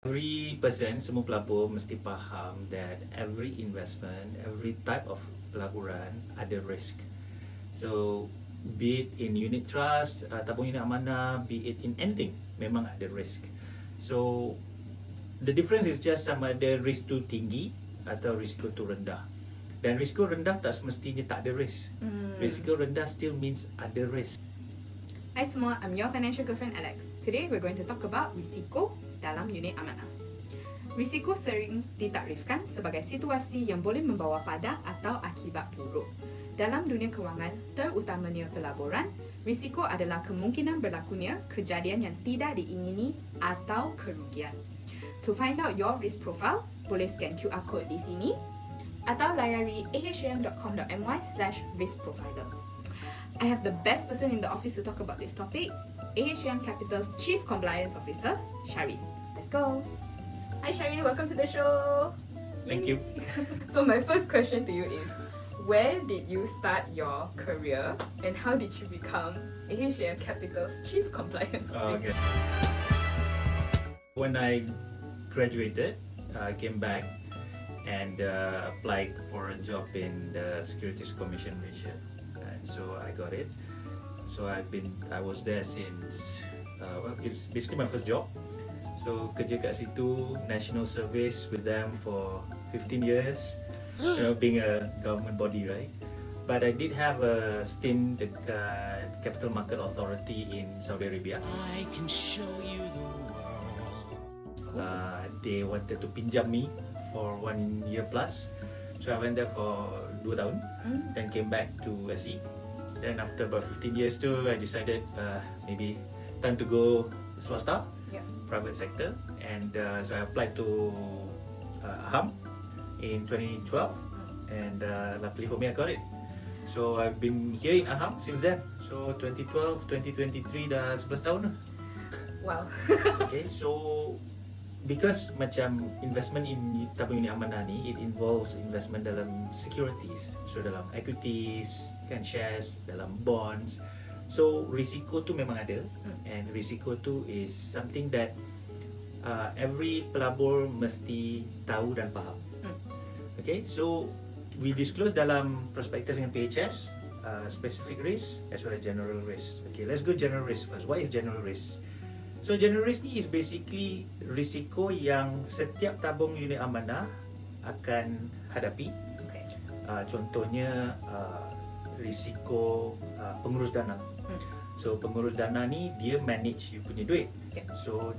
Every person, semua pelabur mesti faham that every investment, every type of pelaburan ada risk. So, be it in unit trust, tabung unit amanah, be it in anything, memang ada risk. So, the difference is just sama ada risk tu tinggi atau risiko tu rendah. Dan risiko rendah tak semestinya tak ada risk. Risiko rendah still means ada risk. Hai semua, I'm your financial girlfriend Alex. Today we're going to talk about risiko dalam unit amanah. Risiko sering ditakrifkan sebagai situasi yang boleh membawa pada atau akibat buruk. Dalam dunia kewangan, terutamanya pelaburan, risiko adalah kemungkinan berlakunya kejadian yang tidak diingini atau kerugian. To find out your risk profile, boleh scan QR code di sini atau layari aham.com.my/riskprofiler. I have the best person in the office to talk about this topic, AHAM Capital's Chief Compliance Officer, Shahrin. Let's go! Hi Shahrin, welcome to the show! Thank you. So my first question to you is, where did you start your career and how did you become AHAM Capital's Chief Compliance Officer? Okay. When I graduated, I came back and applied for a job in the Securities Commission Malaysia. And so I got it. So I was there since, it's basically my first job. So kerja kat situ, national service with them for 15 years, being a government body, right? But I did have a stint dekat Capital Market Authority in Saudi Arabia. I can show you the world. They wanted to pinjam me for 1 year plus. So I went there for 2 tahun, then came back to SE. Then after about 15 years too, I decided maybe time to go swasta, private sector, and so I applied to AHAM in 2012, and luckily for me I got it. So I've been here in AHAM since then. So 2012, 2023 dah 11 tahun lah. Wow. Okay, so because macam investment in tabung unit amanah ni, it involves investment dalam securities, so dalam equities, kan, shares, dalam bonds. So risiko tu memang ada, and risiko tu is something that every pelabur mesti tahu dan faham. Okay, so we disclose dalam prospektus dengan PHS specific risk as well as general risk. Okay, let's go general risk first. What is general risk? So general risk ni is basically risiko yang setiap tabung unit amanah akan hadapi. Okay. Contohnya risiko pengurus dana. So pengurus dana ni dia manage you punya duit. Okay. So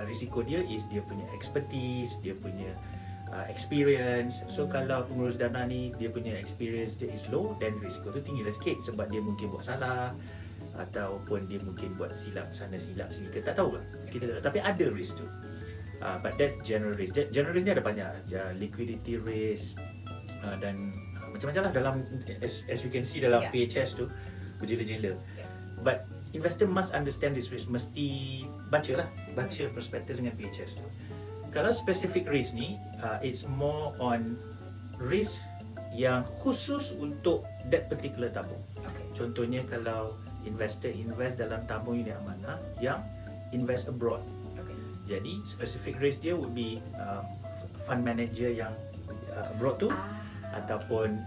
risiko dia is dia punya expertise, dia punya experience. So kalau pengurus dana ni dia punya experience dia is low, then risiko tu tinggi lah sikit sebab dia mungkin buat salah ataupun dia mungkin buat silap sana silap sini, kita tak tahu lah, kita tak tahu. Tapi ada risk tu. But that's general risk. General risk ni ada banyak, liquidity risk dan macam-macam lah dalam, as you can see dalam PHS tu berjela-jela. But investor must understand this risk. Mesti baca prospektus dengan PHS tu. Kalau specific risk ni, it's more on risk yang khusus untuk that particular tabung. Contohnya kalau investor invest dalam tabung unit amanah yang invest abroad. Jadi specific risk dia would be fund manager yang abroad tu, ataupun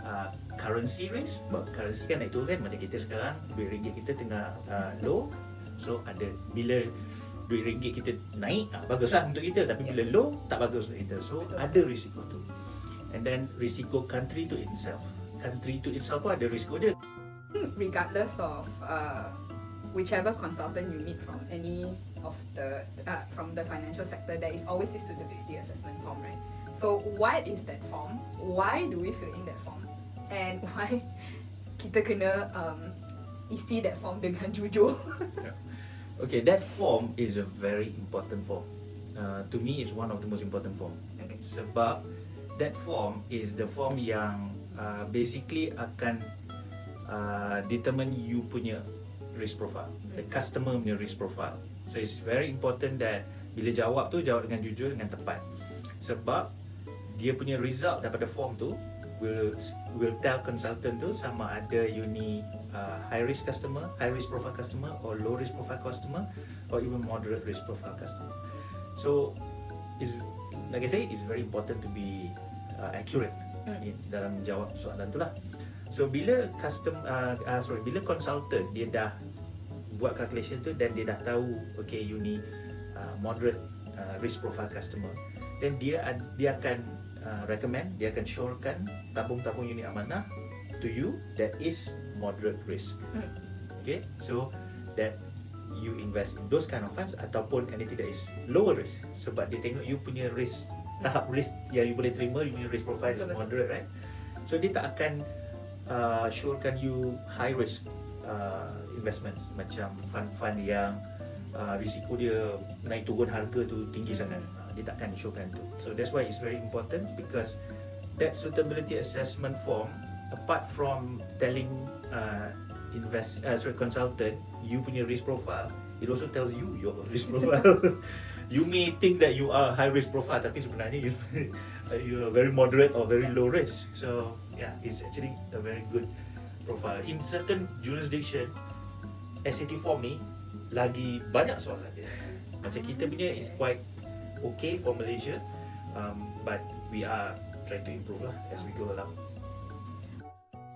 currency risk. Sebab currency kan naik turun kan, macam kita sekarang duit ringgit kita tengah low. So ada bila duit ringgit kita naik, baguslah untuk kita, tapi bila low tak bagus untuk kita. So ada risiko tu. And then risiko country to itself. Country to itself pun ada risiko dia. Regardless of whichever consultant you meet from any of the from the financial sector, there is always this suitability assessment form, right? So what is that form? Why do we fill in that form? And why kita kena isi that form dengan jujur? Okay, that form is a very important form. To me, it's one of the most important form. Okay. Sebab that form is the form yang basically akan determine you punya risk profile, the customer punya risk profile. So it's very important that bila jawab tu, jawab dengan jujur, dengan tepat. Sebab dia punya result daripada form tu will tell consultant tu sama ada you ni high risk customer, high risk profile customer, or low risk profile customer, or even moderate risk profile customer. So is like I say, it's very important to be accurate dalam menjawab soalan tu lah. So bila bila consultant dia dah buat calculation tu dan dia dah tahu okay you ni moderate risk profile customer, then dia akan recommend, dia akan syorkan tabung-tabung unit amanah to you that is moderate risk. Okay, so that you invest in those kind of funds ataupun anything that is lower risk, sebab dia tengok you punya risk, tahap risk yang you boleh terima, you punya risk profile is moderate, right? So dia tak akan syorkan you high risk investments macam fund-fund yang risiko dia naik turun harga tu tinggi sangat. Dia takkan syorkan tu. So that's why it's very important, because that suitability assessment form, apart from telling consultant you punya risk profile, it also tells you your risk profile. You may think that you are high risk profile, tapi sebenarnya you are very moderate or very low risk. So yeah, it's actually a very good profile. In certain jurisdiction, SAT form ni lagi banyak soalan dia. Macam kita punya is quite okay for Malaysia, but we are trying to improve lah as we go along.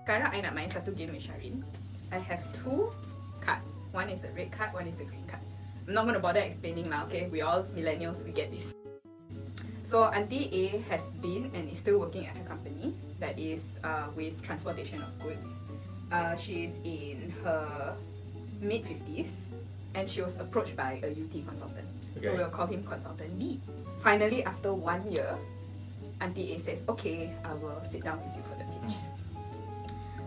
Sekarang I nak main satu game with Shahrin. I have 2 cards. One is a red card, one is a green card. I'm not going to bother explaining now, okay? We all millennials, we get this. So Auntie A has been and is still working at a company that is with transportation of goods. She is in her mid-50s and she was approached by a UT consultant. Okay. So we'll call him Consultant B. Finally, after 1 year, Auntie A says, okay, I will sit down with you for the pitch.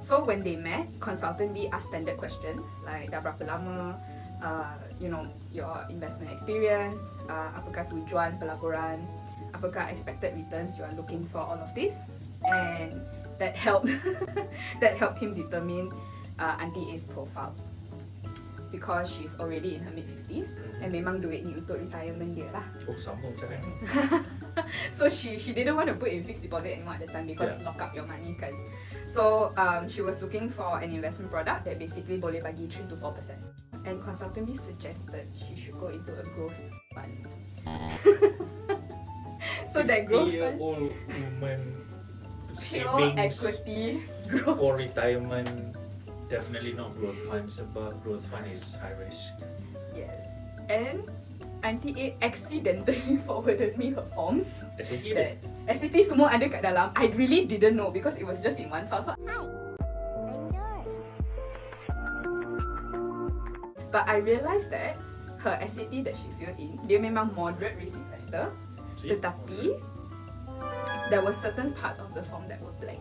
So when they met, Consultant B asked standard questions like dah berapa lama, you know, your investment experience, apakah tujuan pelaburan, apakah expected returns you are looking for, all of this, and that helped him determine Auntie A's profile, because she's already in her mid-50s and memang duit ni untuk retirement dia lah. Oh, sama macam ni. So she didn't want to put in fixed deposit anymore at the time because lock up your money kan. So she was looking for an investment product that basically boleh bagi 3 to 4%. And Consultant B suggested she should go into a growth fund. So that growth fund, old woman pure savings equity growth. for retirement, definitely not growth fund, sebab growth fund is high risk. Yes. And Auntie A accidentally forwarded me her forms. SAT That SAT semua ada kat dalam. I really didn't know because it was just in one file. So but I realised that her SAT that she filled in, dia memang moderate risk investor, tetapi there was certain part of the form that were blank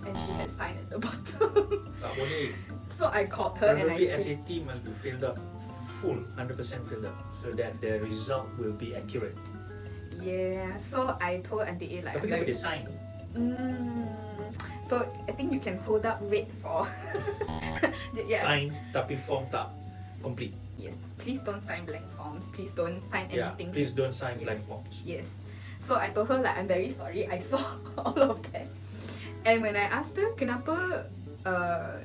and she had signed at the bottom. Tak boleh. So I called her and I Probably said, SAT must be filled up full, 100% filled up, so that the result will be accurate. yeah. So I told Auntie A like, Tapi kenapa dia sign? so I think you can hold up red for yeah. Sign tapi form tak complete. Yes. Please don't sign blank forms. Please don't sign Yeah, anything. please don't sign Yes. blank forms. Yes. So I told her like, I'm very sorry, I saw all of that. And when I asked her, kenapa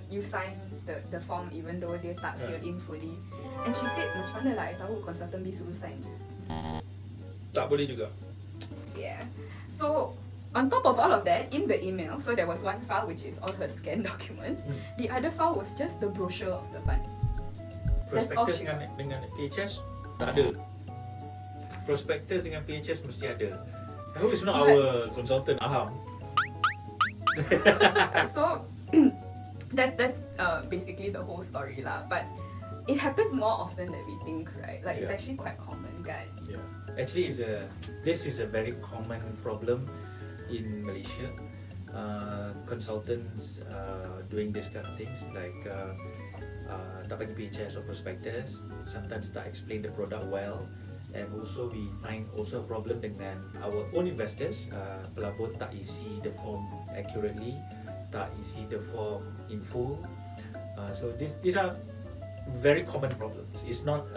you sign the form even though dia tak filled in fully, and she said, macam mana lah I tahu Consultant B suruh sign je. Tak boleh juga. Yeah. So on top of all of that, in the email, so there was one file which is all her scanned document. The other file was just the brochure of the fund. That's all Prospektus she dengan PHS tak ada. Prospektus dengan PHS mesti ada. I hope it's not our consultant AHAM. So that's basically the whole story lah. But it happens more often than we think, right? Like it's actually quite common, guys. Yeah. Actually, this is a very common problem in Malaysia. Consultants doing this kind of things like tak bagi PHS or prospectus, sometimes tak explain the product well, and also we find also a problem dengan our own investors. Pelabur tak isi the form accurately, tak isi the form in full. So these are very common problems. It's not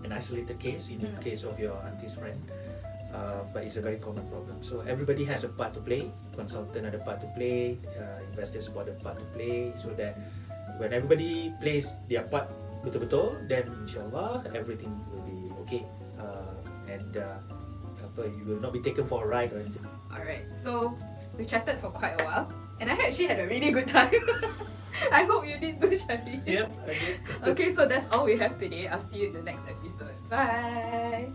an isolated case in the case of your auntie's friend, but it's a very common problem. So everybody has a part to play. Consultant ada part to play, investors got a part to play, so that when everybody plays their part betul-betul, then insyaAllah everything will be okay and you will not be taken for a ride or anything. Alright, so we chatted for quite a while, and I actually had a really good time. I hope you did too, Shahrin. Yep, I did. Okay, so that's all we have today. I'll see you in the next episode. Bye!